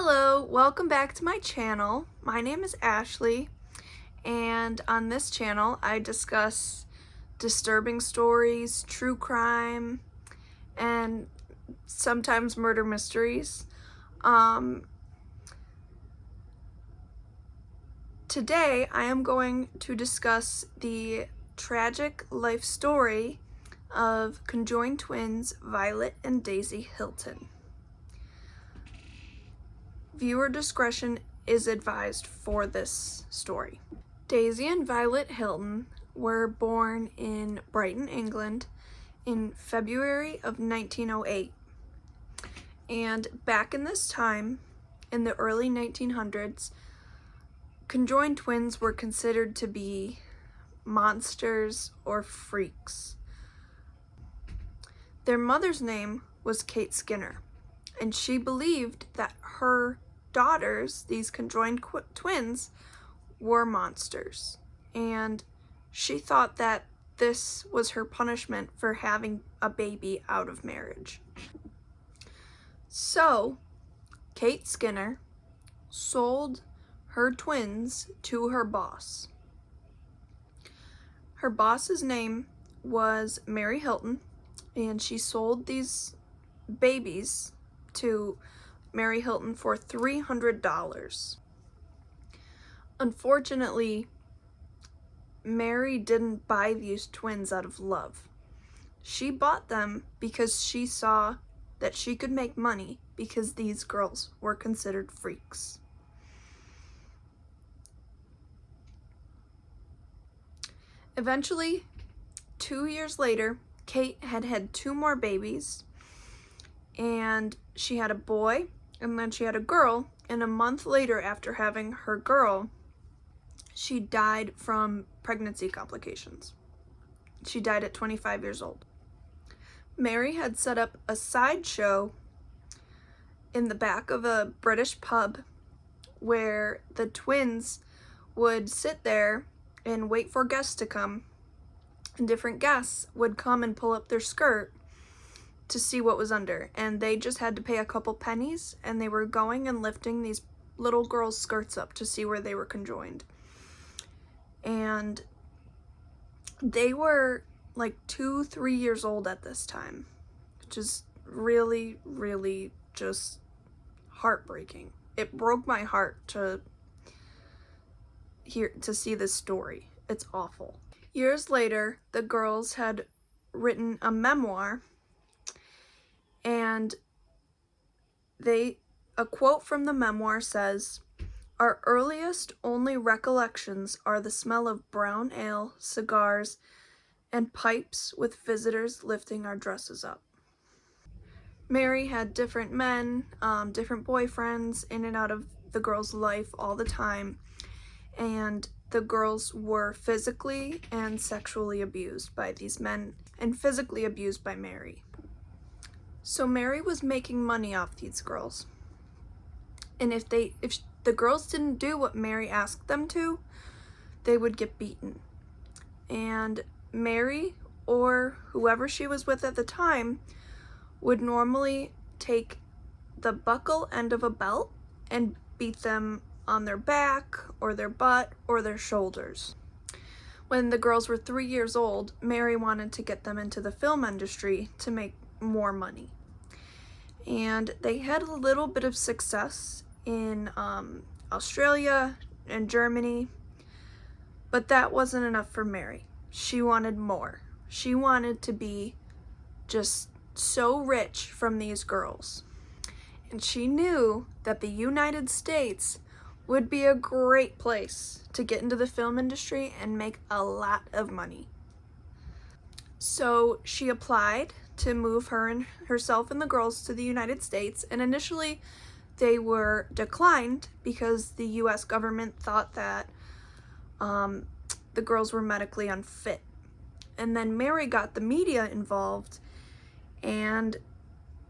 Hello, welcome back to my channel. My name is Ashley, and on this channel I discuss disturbing stories, true crime, and sometimes murder mysteries. Today I am going to discuss the tragic life story of conjoined twins Violet and Daisy Hilton. Viewer discretion is advised for this story. Daisy and Violet Hilton were born in Brighton, England in February of 1908. And back in this time, in the early 1900s, conjoined twins were considered to be monsters or freaks. Their mother's name was Kate Skinner, and she believed that her daughters, these conjoined twins, were monsters, and she thought that this was her punishment for having a baby out of marriage. So Kate Skinner sold her twins to her boss. Her boss's name was Mary Hilton, and she sold these babies to Mary Hilton for $300. Unfortunately, Mary didn't buy these twins out of love. She bought them because she saw that she could make money because these girls were considered freaks. Eventually, 2 years later, Kate had had 2 more babies, and she had a boy and then she had a girl, and a month later after having her girl, she died from pregnancy complications. She died at 25 years old. Mary had set up a sideshow in the back of a British pub where the twins would sit there and wait for guests to come, and different guests would come and pull up their skirt to see what was under, and they just had to pay a couple pennies, and they were going and lifting these little girls' skirts up to see where they were conjoined. And they were like 2-3 years old at this time, which is really, really just heartbreaking. It broke my heart to see this story. It's awful. Years later, the girls had written a memoir, and a quote from the memoir says, "Our earliest only recollections are the smell of brown ale, cigars, and pipes with visitors lifting our dresses up." Mary had different men, different boyfriends in and out of the girls' life all the time, and the girls were physically and sexually abused by these men and physically abused by Mary. So Mary was making money off these girls. And if the girls didn't do what Mary asked them to, they would get beaten. And Mary, or whoever she was with at the time, would normally take the buckle end of a belt and beat them on their back or their butt or their shoulders. When the girls were 3 years old, Mary wanted to get them into the film industry to make more money. And they had a little bit of success in Australia and Germany, but that wasn't enough for Mary. She wanted more. She wanted to be just so rich from these girls. And she knew that the United States would be a great place to get into the film industry and make a lot of money. So she applied to move herself and the girls to the United States, and initially they were declined because the US government thought that the girls were medically unfit. And then Mary got the media involved, and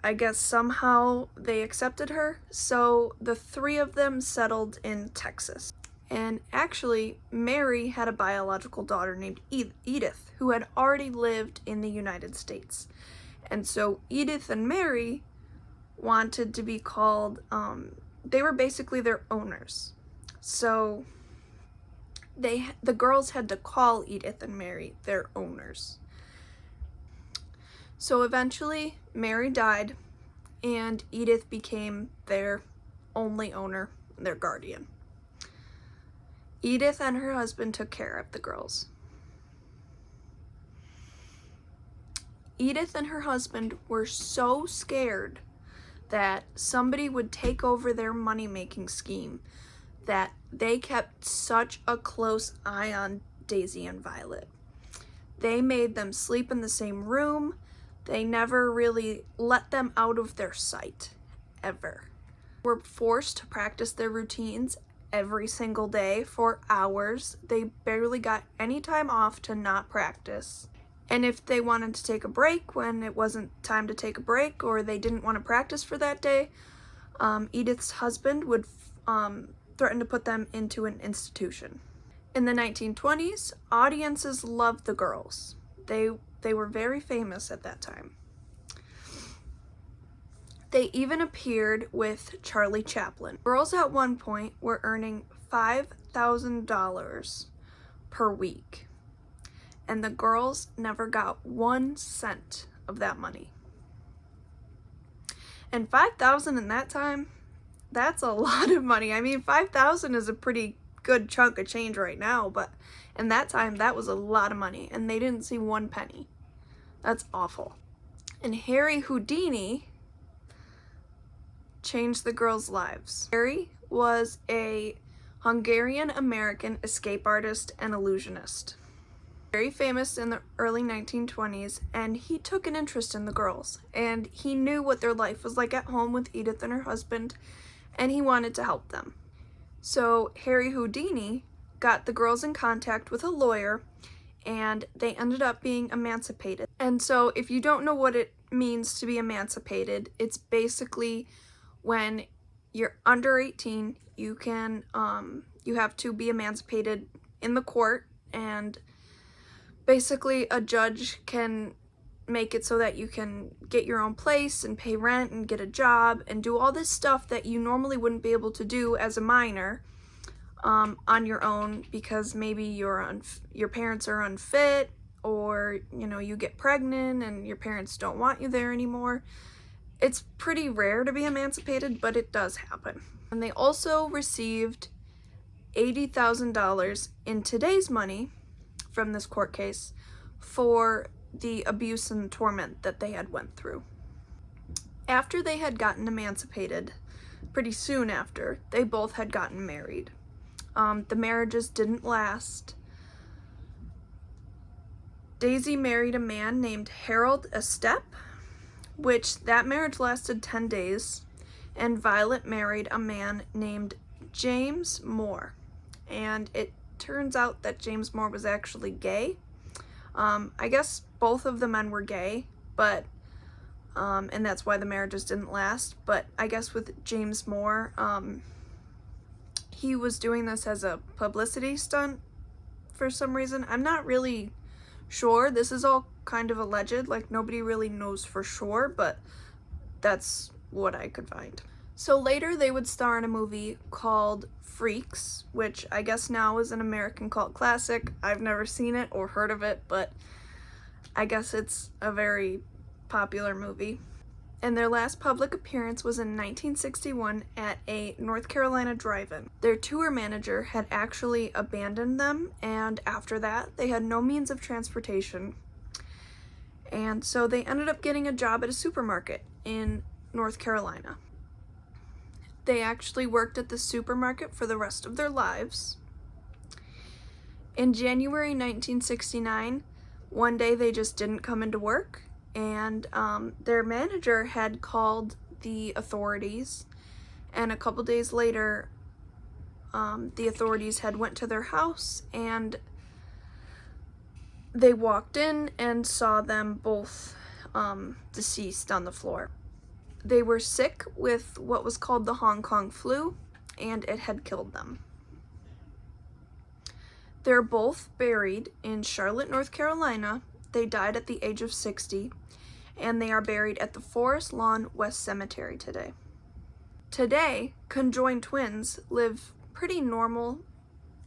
I guess somehow they accepted her, so the 3 of them settled in Texas. And actually, Mary had a biological daughter named Edith, who had already lived in the United States. And so Edith and Mary wanted to be called they were basically their owners. So the girls had to call Edith and Mary their owners. So eventually Mary died and Edith became their only owner, their guardian. Edith and her husband took care of the girls. Edith and her husband were so scared that somebody would take over their money-making scheme that they kept such a close eye on Daisy and Violet. They made them sleep in the same room. They never really let them out of their sight, ever. They were forced to practice their routines every single day for hours. They barely got any time off to not practice. And if they wanted to take a break when it wasn't time to take a break, or they didn't want to practice for that day, Edith's husband would threaten to put them into an institution. In the 1920s, audiences loved the girls. They were very famous at that time. They even appeared with Charlie Chaplin. Girls at one point were earning $5,000 per week, and the girls never got 1 cent of that money. And $5,000 in that time, that's a lot of money. I mean, $5,000 is a pretty good chunk of change right now, but in that time, that was a lot of money, and they didn't see 1 penny. That's awful. And Harry Houdini changed the girls' lives. Harry was a Hungarian-American escape artist and illusionist. Very famous in the early 1920s, and he took an interest in the girls, and he knew what their life was like at home with Edith and her husband, and he wanted to help them. So Harry Houdini got the girls in contact with a lawyer, and they ended up being emancipated. And so if you don't know what it means to be emancipated, it's basically when you're under 18, you can you have to be emancipated in the court, and basically a judge can make it so that you can get your own place and pay rent and get a job and do all this stuff that you normally wouldn't be able to do as a minor on your own, because maybe your parents are unfit, or you get pregnant and your parents don't want you there anymore. It's pretty rare to be emancipated, but it does happen. And they also received $80,000 in today's money from this court case for the abuse and torment that they had went through. After they had gotten emancipated, pretty soon after, they both had gotten married. The marriages didn't last. Daisy married a man named Harold Estep, which that marriage lasted 10 days, and Violet married a man named James Moore, and it turns out that James Moore was actually gay. I guess both of the men were gay, but and that's why the marriages didn't last. But I guess with James Moore, he was doing this as a publicity stunt for some reason. I'm not really sure. This is all kind of alleged, like nobody really knows for sure, but that's what I could find. So later they would star in a movie called Freaks, which I guess now is an American cult classic. I've never seen it or heard of it, but I guess it's a very popular movie. And their last public appearance was in 1961 at a North Carolina drive-in. Their tour manager had actually abandoned them, and after that, they had no means of transportation. And so they ended up getting a job at a supermarket in North Carolina. They actually worked at the supermarket for the rest of their lives. In January 1969, one day they just didn't come into work, and their manager had called the authorities, and a couple days later the authorities had went to their house, and they walked in and saw them both deceased on the floor. They were sick with what was called the Hong Kong flu, and it had killed them. They're both buried in Charlotte, North Carolina. They died at the age of 60, and they are buried at the Forest Lawn West Cemetery today. Today, conjoined twins live pretty normal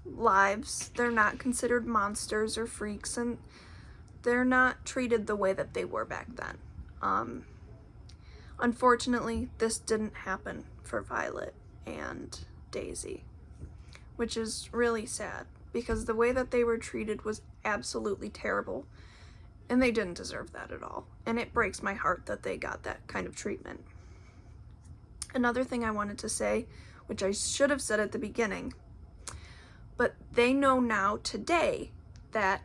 lives. They're not considered monsters or freaks, and they're not treated the way that they were back then. Unfortunately, this didn't happen for Violet and Daisy, which is really sad because the way that they were treated was absolutely terrible, and they didn't deserve that at all. And it breaks my heart that they got that kind of treatment. Another thing I wanted to say, which I should have said at the beginning, but they know now today that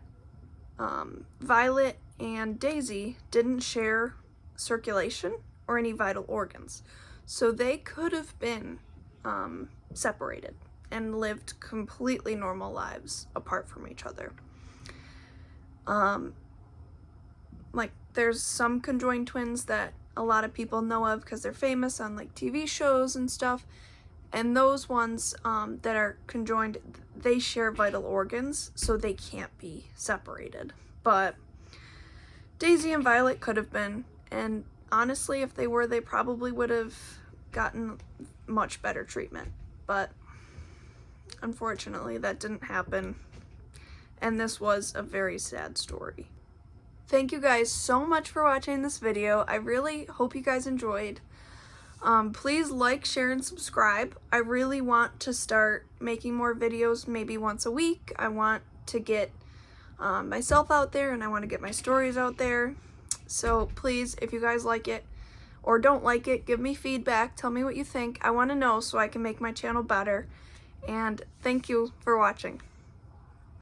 Violet and Daisy didn't share circulation or any vital organs. So they could have been separated and lived completely normal lives apart from each other. Like, there's some conjoined twins that a lot of people know of because they're famous on like TV shows and stuff, and those ones that are conjoined, they share vital organs, so they can't be separated. But Daisy and Violet could have been, and honestly, if they were, they probably would have gotten much better treatment. But unfortunately, that didn't happen, and this was a very sad story. Thank you guys so much for watching this video. I really hope you guys enjoyed. Please like, share, and subscribe. I really want to start making more videos, maybe once a week. I want to get myself out there, and I want to get my stories out there. So please, if you guys like it or don't like it, give me feedback. Tell me what you think. I want to know so I can make my channel better. And thank you for watching.